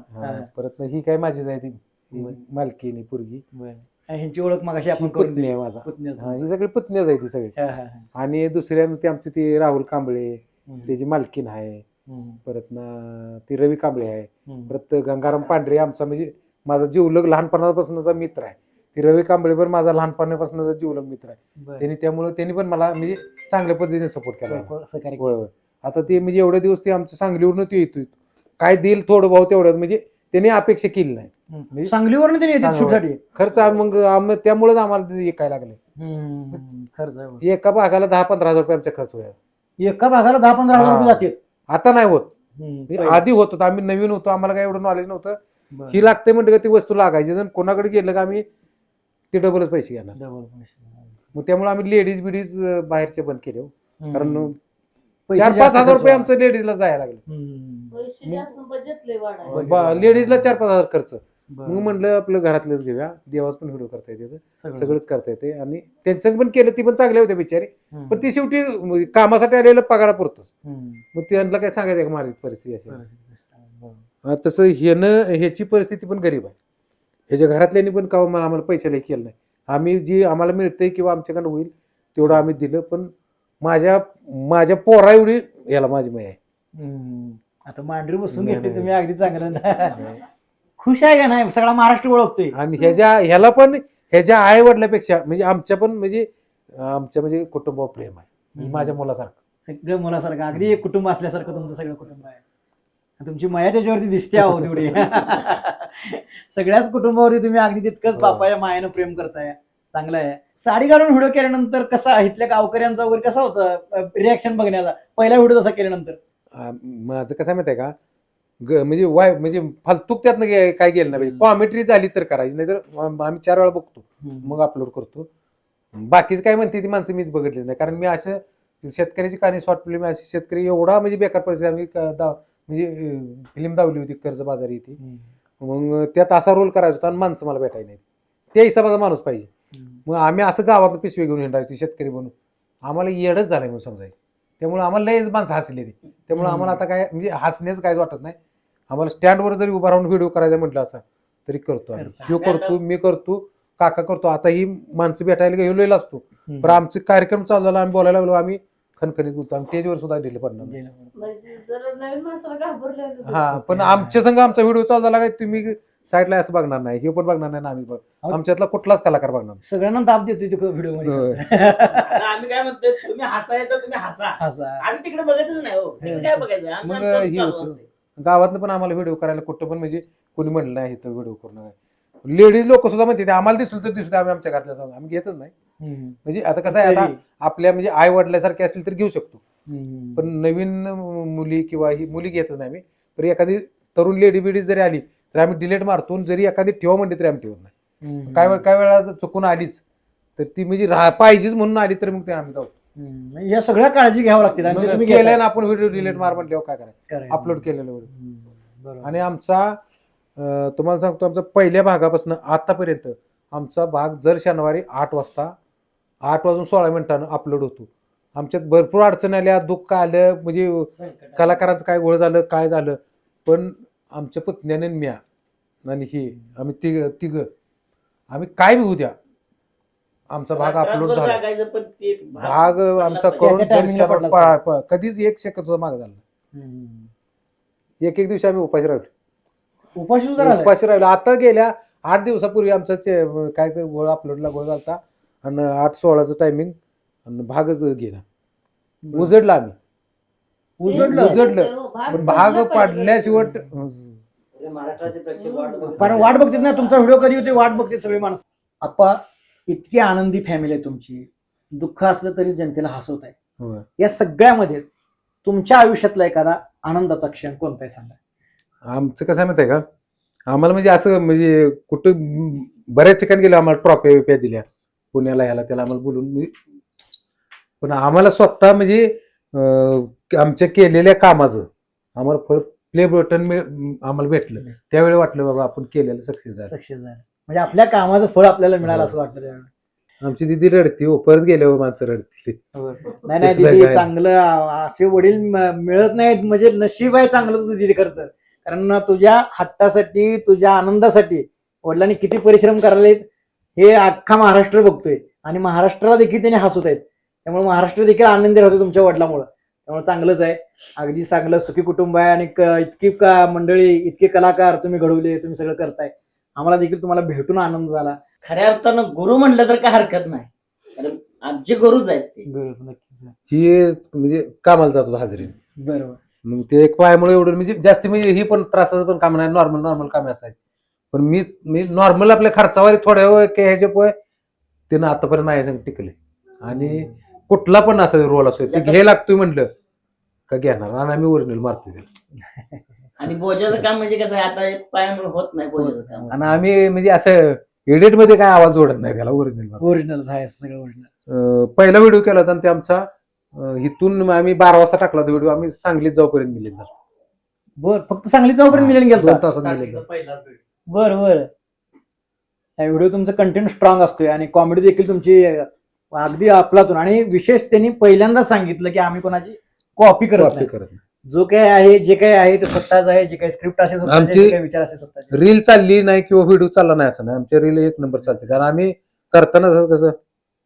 परत ही काय माझीच आहे ती बरं. मालकीनी पोरगी. बर. ह्यांची ओळख मग ही आपण करून पुतणी आहे दिली. माझा. पुतण्याच हा, तुमचं. ही सगळी पुतण्याच आहे ती सगळी. हा, हा, हा. आणि दुसऱ्या ते आमचे ती राहुल कांबळे, हम्म. त्याची मालकीन आहे. हम्म. परत ना ती रवी कांबळे आहे. हम्म. परत गंगाराम पांढरे आमचा म्हणजे माझा जीवलग लहानपणापासूनचा मित्र आहे. ती रवी कांबळे पण माझा लहानपणापासूनचा जीवलग मित्र आहे. बरं. त्यांनी पण मला म्हणजे चांगल्या पद्धतीने सपोर्ट केला आहे. सहकार्य होय होय. आता ते म्हणजे एवढे दिवस ते आमच्या सांगलीवरून ते येतो, काय देईल थोडं भाऊ तेवढं, म्हणजे त्यांनी अपेक्षा केली नाही. हम्म. सांगलीवरून त्यांनी येतात शूटसाठी. खर्च मग त्यामुळेच आम्हाला ते विकायला लागले. खर्च आहे. एका भागाला 10-15 हजार रुपये आमचा खर्च व्हायचा. एका भागाला 10-15 हजार रुपये जातात. आता नाही होत. हम्म. आधी होत होतं, आम्ही नवीन होतो, आम्हाला काय एवढं नॉलेज नव्हतं. बरं. ही लागते म्हणजे ती वस्तू लागायची, जर कोणाकडे गेलं का आम्ही ते डबलच पैसे घेणार. डबल पैसे. मग त्यामुळे आम्ही लेडीज बिडीज बाहेरचे बंद केले हो. कारण पैसे 4-5 जास्त हजार रुपये खर्च आमचं लेडीजला जायला लागले. हम्म. पैसे जास्त बजेट लय वाढायचं. लेडीजला 4-5 हजार खर्च. बरं. मग म्हणलं आपलं घरातलंच घेऊया, देवाच पण व्हिडिओ करता येते, सगळं. सगळंच करता येते. आणि त्यांचं पण केलं, ती पण चांगले होते बिचारे, हम्म. पण ती शेवटी कामासाठी आलेलं पगारा पुरतोच. हम्म. मग त्यांना काय सांगायचं का माझी परिस्थिती अशी. बरं. तसं ह्याची परिस्थिती पण गरीब आहे. ह्याच्या घरातल्यांनी पण का आम्हाला पैशाला केलं नाही. आम्ही जी आम्हाला मिळतंय किंवा आमच्याकडे होईल तेवढं आम्ही दिलं, पण माझ्या पोरा एवढी याला माझी माय आहे. हम्म. आता मांडरी बसून नाही, घेतली नाही. तुम्ही अगदी चांगलं ना. खुश आहे का नाही, सगळा महाराष्ट्र ओळखतोय. आणि ह्याला पण ह्याच्या आई वडिलापेक्षा म्हणजे आमच्या म्हणजे कुटुंबावर प्रेम आहे. म्हणजे माझ्या मुलासारखं. सगळं मुलासारखं अगदी एक कुटुंब असल्यासारखं तुमचं सगळं कुटुंब आहे. तुमची माया त्याच्यावरती दिसते आहो तेवढी. सगळ्याच कुटुंबावरती तुम्ही अगदी तितकंच बापाच्या मायानं प्रेम करताय. चांगलं आहे. साडी घालून व्हिडिओ केल्यानंतर कसा इथल्या गावकऱ्यांचा वगैरे कसा होता रिॲक्शन बघण्याचा पहिला व्हिडिओ तसा केल्यानंतर? माझं कसं माहिती आहे का, म्हणजे फालतूक त्यातनं काय गेलं नाही. कॉमेंट्री झाली तर करायची, नाहीतर आम्ही 4 वेळा बघतो मग अपलोड करतो. बाकीच काय म्हणते ती माणसं मी बघितलीच नाही, कारण मी असं शेतकऱ्याची कहाणी शॉर्ट फिल्म अशी शेतकरी एवढा म्हणजे बेकार परिस्थिती आम्ही म्हणजे फिल्म दावली होती कर्जबाजारी ती. मग त्यात असा रोल करायचा होता आणि माणसं मला भेटायला नाही, त्या हिसाबाचा माणूस पाहिजे. मग आम्ही असं गावात पिशवी घेऊन हिंडायची शेतकरी बनून, आम्हाला येडच झालंय म्हणून समजायचं. त्यामुळे आम्हाला लयच माणसं हसली ती. त्यामुळे आम्हाला आता काय म्हणजे हसण्याचं काहीच वाटत नाही. आम्हाला स्टँडवर जरी उभा राहून व्हिडिओ करायचा म्हटलं असं तरी करतो आम्ही. ह्यो करतो, मी करतो, काका करतो. आता ही माणसं भेटायला गेलेला असतो, पण आमचे कार्यक्रम चालू झाला, आम्ही बोलायला लागलो, आम्ही खणखणीत बोलतो, आम्ही स्टेजवर सुद्धा दिले पडणार नाही. म्हणजे जरा नवीन माणसाला घाबरलेलं. हा, पण आमच्या संघ आमचा व्हिडिओ चालू झाला काय तुम्ही साईडला असं बघणार नाही, हे पण बघणार नाही, आम्ही आमच्यातला कुठलाच कलाकार बघणार नाही. सगळ्यांना दाब देतोय व्हिडिओ मध्ये. आता आम्ही काय म्हणतोय, तुम्ही हसाय तर तुम्ही हसा, हसा. आम्ही तिकडे बघतच नाही हो. तुम्ही काय बघायचं, आम्ही मग आमचं हे चालू होतं. असतंय. गावातनं पण आम्हाला व्हिडिओ करायला कुठं पण म्हणजे कोणी म्हणलं नाही तर व्हिडिओ करू नका. लेडीज लोक सुद्धा म्हणते ते आम्हाला दिसलं तर दिसलं, आम्ही आमच्या घरातल्या आम्ही घेतच नाही. म्हणजे आता कसं आहे, आता आपल्या म्हणजे आई वडिलासारखे असतील तर घेऊ शकतो, पण नवीन मुली किंवा ही मुली घेतच नाही आम्ही. तर एखादी तरुण लेडी बिडी जरी आली तर आम्ही डिलीट मारतो, जरी एखादी ठेवा म्हणली तरी आम्ही ठेवत नाही. काय वेळा चुकून आलीच तर ती म्हणजे पाहिजेच म्हणून आली तर मग ते आम्ही जाऊ. या सगळ्या काळजी घ्यावं लागते. केलंय ना आपण व्हिडिओ डिलीट मार म्हटल्यावर काय करायचं, अपलोड केलेलं व्हिडिओ. आणि आमचा तुम्हाला सांगतो, आमचा पहिल्या भागापासून आतापर्यंत आमचा भाग जर शनिवारी 8 वाजून 16 मिनिटांनं अपलोड होतो. आमच्यात भरपूर अडचण आल्या, दुःख आलं, म्हणजे कलाकारांचं काय घोळ झालं, काय झालं, पण आमच्या पुतण्याने म्या आणि हे आम्ही तिघ आम्ही काय बी होऊ द्या, आमचा भाग अपलोड रात्रभर झाला. जागायचं, पण ते भाग आमचा पडला करून त्या timing ला दर्शनावर पडला कधीच एक सेकंद सुद्धा मागे झाला हम्म. एक दिवशी आम्ही उपाशी राहिलो. उपाशी सुद्धा राहिलाय? उपाशी राहिलो. आता गेल्या 8 दिवसापूर्वी आमचा काहीतरी गोळ अपलोडला गोळ झाला आणि 8:16चं टायमिंग आणि भागच गेला. उजडला आम्ही. उजडलं. पण भाग पाडल्याशिवाय महाराष्ट्राचे प्रेक्षक वाट बघत कारण वाट बघतील ना तुमचा व्हिडिओ कधी होते, वाट बघते सगळे माणसं. आप्पा, इतकी आनंदी फॅमिली आहे तुमची, दुःख असलं तरी जनतेला हसवत आहे. होय. या सगळ्यामध्ये तुमच्या आयुष्यातला एखादा आनंदाचा क्षण कोणता आहे सांगा. आमचं कसं आहे माहिती आहे का, आम्हाला म्हणजे असं म्हणजे कुठं बऱ्याच ठिकाणी गेलो आम्हाला ट्रॉफी बिप्या दिल्या पुण्याला ह्याला त्याला आम्हाला बोलून पण आम्हाला स्वतः म्हणजे आमच्या केलेल्या कामाचं आम्हाला फळ प्ले बटन आम्हाला भेटलं. त्यावेळी वाटलं बाबा आपण केलेलं सक्सेस झालं. सक्सेस झालं म्हणजे आपल्या कामाचं फळ आपल्याला मिळालं असं वाटतं त्यावेळेला. आमची दिदी रडती हो, परत गेल्यावर माणसं रडती. नाही नाही दिदी, चांगलं असे वडील मिळत नाहीत म्हणजे नशीब आहे चांगलं तुझं दिदी करतं. कारण तुझ्या हट्टासाठी तुझ्या आनंदासाठी वडिलांनी किती परिश्रम करायला हे अख्खा महाराष्ट्र बघतोय आणि महाराष्ट्राला देखील त्याने हसवत आहेत. त्यामुळे महाराष्ट्र देखील आनंदी राहतो तुमच्या वडिलांमुळे. त्यामुळे चांगलंच आहे, अगदी चांगलं सुखी कुटुंब आहे आणि इतकी मंडळी, इतके कलाकार तुम्ही घडवले, तुम्ही सगळं करताय. आम्हाला देखील तुम्हाला भेटून आनंद झाला. खऱ्या अर्थानं गुरु म्हणलं तर काय हरकत नाही, कारण आमचे गुरुच आहेत ते. नक्कीच. ही म्हणजे कामाला जातो हाजरी. बरोबर. मग ते एक पायामुळे एवढं म्हणजे जास्त म्हणजे ही पण त्रासाचं पण काम नाही, नॉर्मल काम असायचं. पण मी नॉर्मल आपल्या खर्चावर थोड्या वेळ ह्याच्या पोय त्यानं आतापर्यंत माझ्या टिकले. आणि कुठला पण असं रोल असतो ते घ्यायला लागतोय म्हटलं का घेणार, आणि आम्ही ओरिजिनल मारतो त्याला. आणि बोजाचं काम म्हणजे कसं आहे, आता एक पायामुळे होत नाही बोजाचं काम. आणि आम्ही म्हणजे असं एडिट मध्ये काय आवाज जोडत नाही त्याला, ओरिजिनल आहे सगळं ओरिजिनल. पहिला व्हिडिओ केला होता आणि ते आमचा इथून आम्ही 12 वाजता टाकला होता व्हिडिओ, आम्ही सांगलीत जाऊपर्यंत मिळेल. बर, फक्त सांगली जाऊपर्यंत मिळेल गेलं 2 तासात मिळेल. बर बर. व्हिडिओ तुमचा कंटेंट स्ट्रॉंग असतोय आणि कॉमेडी देखील तुमची अगदी अफलातून. आणि विशेष त्यांनी पहिल्यांदा सांगितलं की आम्ही कोणाची कॉपी करत नाही. जो काय आहे, जे काय आहे ते स्वतःच आहे. जे काही स्क्रिप्ट असेल स्वतःचे, जे काही विचार असेल स्वतःचे. रील चालली नाही किंवा व्हिडिओ चालला नाही असं नाही, आमच्या रील 1 नंबर चालते. कारण आम्ही करताना कसं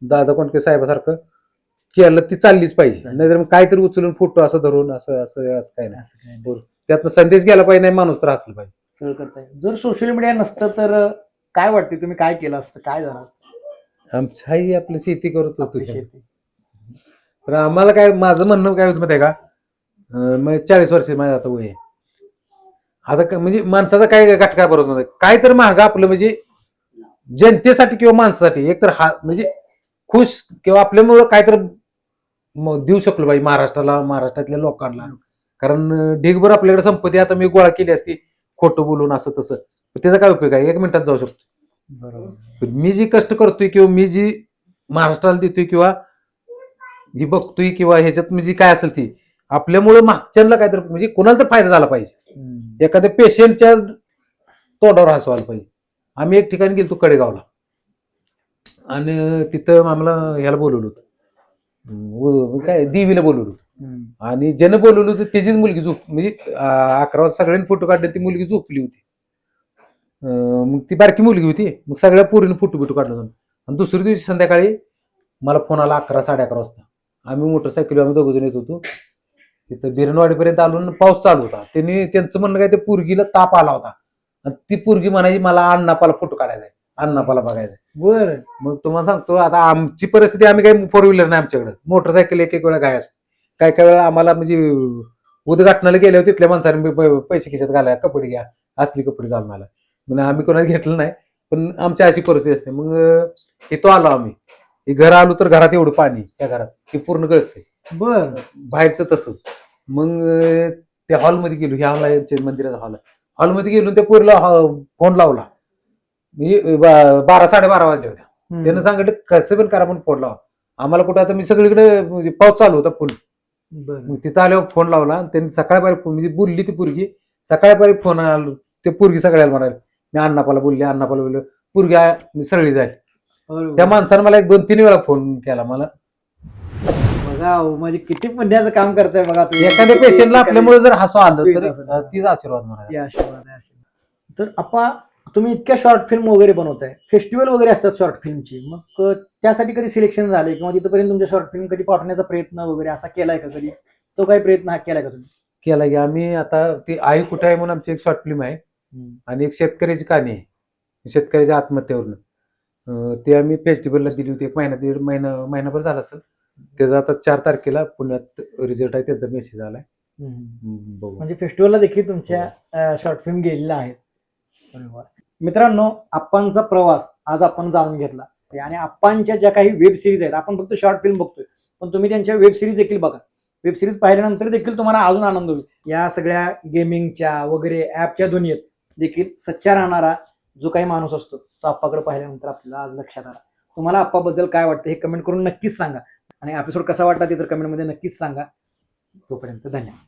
दादा कोणके साहेबासारखं केलं ती चाललीच पाहिजे, नाहीतर मग काहीतरी उचलून फोटो असं धरून असं असं असं काय नाही. त्यातनं संदेश गेला पाहिजे, नाही माणूस तर असलं पाहिजे. सगळं करताय. जर सोशल मीडिया नसतं तर काय वाटते, तुम्ही काय केलं असतं, काय झालं असतं? आमची आई आपली शेती करत होतो. शेती. पण आम्हाला काय, माझं म्हणणं काय होतं माहिती आहे का, मग 40 वर्ष माझं आता वय आहे. आता म्हणजे माणसाचा काय घटका बरोबर नाही, काय तर महाग आपलं म्हणजे जनतेसाठी किंवा माणसासाठी एक तर हा म्हणजे खुश किंवा आपल्यामुळं काय तर देऊ शकलो पाहिजे महाराष्ट्राला, महाराष्ट्रातल्या लोकांना. कारण ढीगभर आपल्याकडे संपत्ती आता मी गोळा केली असती खोटं बोलून असं तसं, त्याचा काय उपयोग आहे, 1 मिनिटात जाऊ शकतो. बरोबर. मी जी कष्ट करतोय किंवा मी जी महाराष्ट्राला देतोय किंवा जी बघतोय किंवा ह्याच्यात मी जी काय असेल ती आपल्यामुळे मागच्यांना काय तर म्हणजे कोणाला तर फायदा झाला पाहिजे. एखाद्या पेशंटच्या तोंडावर हसवायला पाहिजे. आम्ही एक ठिकाणी गेलो कडेगावला आणि तिथं आम्हाला ह्याला बोलवलं होतं, काय देवीला बोलवलं होतं. आणि ज्यानं बोलवलं होतं त्याचीच मुलगी म्हणजे 11 वाजता सगळ्यांनी फोटो काढले, ती मुलगी झोपली होती. मग ती बारकी मुलगी होती. मग सगळ्या पोरीने फोटो बिटो काढला होता. आणि दुसऱ्या दिवशी संध्याकाळी मला फोन आला 11-11:30 वाजता. आम्ही मोटरसायकल आम्ही 2 जण येत होतो. तिथं बिरणवाडीपर्यंत आलो, पाऊस चालू होता. त्यांचं म्हणणं काय, ते पोरगीला ताप आला होता आणि ती पोरगी म्हणायची मला अण्णापाला फोटो काढायचा आहे, अण्णापाला बघायचा. बर. मग तुम्हाला सांगतो आता आमची परिस्थिती, आम्ही काही 4 व्हीलर नाही आमच्याकडे, मोटरसायकल एक वेळा काय असतो. काय काय वेळा आम्हाला म्हणजे उद्घाटनाला गेल्यावर तिथल्या माणसाने पैसे खिशात घालाय, कपडे घ्या, असली कपडे घालून आला. म्हणजे आम्ही कोणाला घेतलं नाही, पण आमची अशी परिस्थिती असते. मग इथं आलो आम्ही, हे घर आलो तर घरात एवढं पाणी, त्या घरात हे पूर्ण गळते. बर. बाहेरचं तसंच. मग त्या हॉलमध्ये गेलो, ह्या हॉल मंदिराचा हॉल, हॉलमध्ये गेलो, त्या पोरीला फोन लावला. म्हणजे 12-12:30 वाजले होत्या. त्यानं सांगितलं कसं पण करा पण फोन लावा आम्हाला. कुठं आता मी सगळीकडे म्हणजे पाऊस चालू होता फुल. मग तिथं आल्यावर फोन लावला, त्यांनी सकाळपारी म्हणजे बोलली ती पोरगी, सकाळपारी फोन आलो. ते पोरगी सगळ्याला म्हणाले मी अण्णापाला बोलले, पोरगी सरळी झाली. त्या माणसानं मला 1-2-3 वेळा फोन केला मला. बघा म्हणजे किती पुण्याचं काम करताय बघा तुम्ही. एखाद्या पेशंटला आपल्यामुळे जर हसू आलं तर तीच आशीर्वाद म्हणायचा. आशीर्वाद आहे. तर तुम्ही इतक्या शॉर्ट फिल्म वगैरे बनवताय, फेस्टिवल वगैरे असतात शॉर्ट फिल्मची, मग त्यासाठी कधी सिलेक्शन झाले किंवा तिथपर्यंत तुमच्या शॉर्ट फिल्म कधी पाठवण्याचा प्रयत्न वगैरे असा केलाय का कधी? तो काही प्रयत्न हा केलाय का तुम्ही? केला की आम्ही आता ती आई कुठे आहे म्हणून आमची एक शॉर्ट फिल्म आहे आणि एक शेतकऱ्याची कहाणी आहे शेतकऱ्याच्या आत्महत्येवरनं. ते आम्ही फेस्टिवलला दिली होती, एक महिनाभर झाला असेल. त्याचा आता 4 तारखेला पुण्यात रिझल्ट आहे, त्याचा मेसेज आलाय. बघू. म्हणजे फेस्टिवलला देखील तुमच्या शॉर्ट फिल्म गेलेल्या आहेत. बरोबर. मित्रांनो, आप्पांचा प्रवास आज आपण जाणून घेतला आणि आप्पांच्या ज्या काही वेब सिरीज आहेत, आपण फक्त शॉर्ट फिल्म बघतोय पण तुम्ही त्यांच्या वेब सिरीज देखील बघा. वेब सिरीज पाहिल्यानंतर देखील तुम्हाला अजून आनंद होईल. या सगळ्या गेमिंगच्या वगैरे ऍपच्या दुनियेत देखील सच्चा राहणारा जो काही माणूस असतो तो आप्पाकडे पाहिल्यानंतर आपल्याला आज लक्षात आला. तुम्हाला आप्पाबद्दल काय वाटतं हे कमेंट करून नक्कीच सांगा आणि एपिसोड कसा वाटला ते तर कमेंटमध्ये नक्कीच सांगा. तोपर्यंत धन्यवाद.